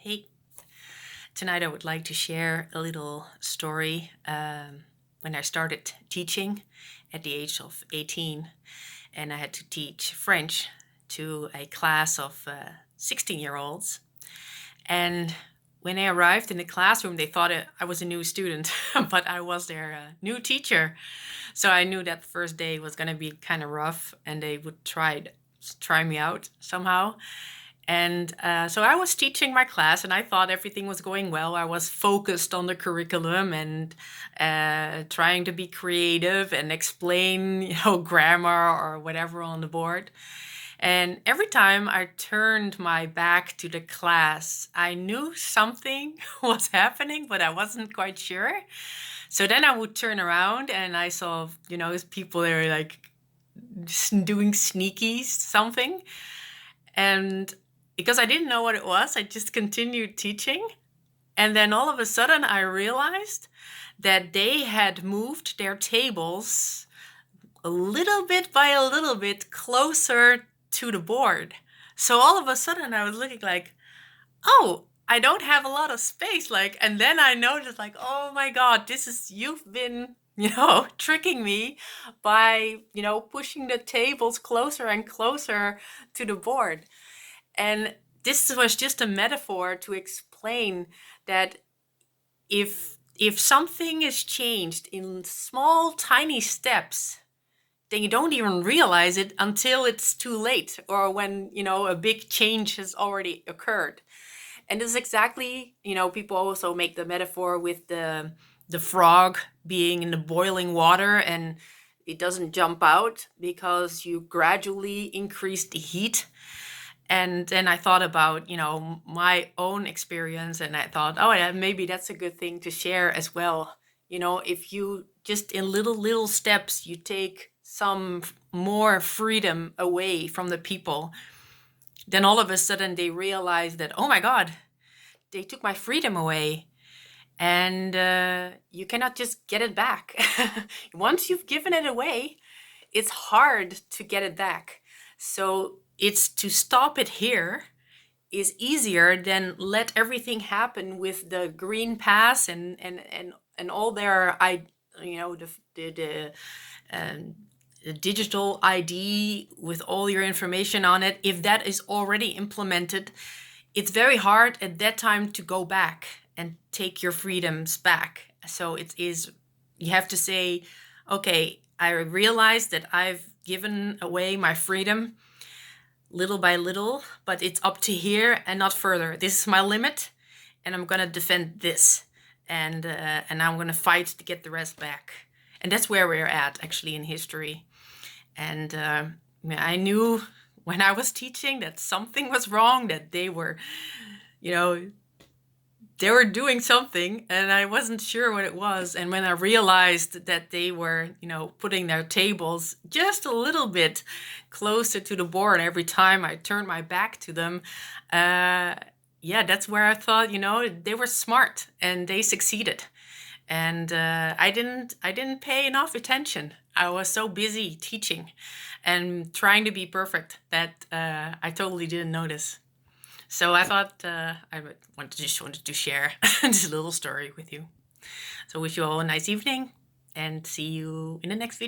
Hey, tonight I would like to share a little story when I started teaching at the age of 18, and I had to teach French to a class of 16-year-olds. And when I arrived in the classroom, they thought I was a new student, but I was their new teacher. So I knew that the first day was going to be kind of rough, and they would try me out somehow. And so I was teaching my class, and I thought everything was going well. I was focused on the curriculum and trying to be creative and explain, grammar or whatever on the board. And every time I turned my back to the class, I knew something was happening, but I wasn't quite sure. So then I would turn around, and I saw, people there like doing sneaky something. And because I didn't know what it was, I just continued teaching. And then all of a sudden I realized that they had moved their tables a little bit by a little bit closer to the board. So all of a sudden I was looking like, oh, I don't have a lot of space. And then I noticed oh my God, you've been, tricking me by, pushing the tables closer and closer to the board. And this was just a metaphor to explain that if something is changed in small, tiny steps, then you don't even realize it until it's too late, or when, a big change has already occurred. And this is exactly, people also make the metaphor with the frog being in the boiling water and it doesn't jump out because you gradually increase the heat. And then I thought about, my own experience, and I thought, oh, yeah, maybe that's a good thing to share as well. If you just in little steps, you take some more freedom away from the people, then all of a sudden they realize that, oh my God, they took my freedom away. And you cannot just get it back. Once you've given it away, it's hard to get it back. So it's to stop it here is easier than let everything happen with the green pass and all their the digital ID with all your information on it. If that is already implemented, it's very hard at that time to go back and take your freedoms back. So you have to say, okay, I realize that I've given away my freedom little by little, but it's up to here and not further. This is my limit, and I'm gonna defend this, and I'm gonna fight to get the rest back. And that's where we're at actually in history. And I knew when I was teaching that something was wrong, that they were doing something, and I wasn't sure what it was. And when I realized that they were, putting their tables just a little bit closer to the board every time I turned my back to them, that's where I thought, they were smart and they succeeded. And I didn't pay enough attention. I was so busy teaching and trying to be perfect that I totally didn't notice. So I thought just wanted to share this little story with you. So wish you all a nice evening and see you in the next video.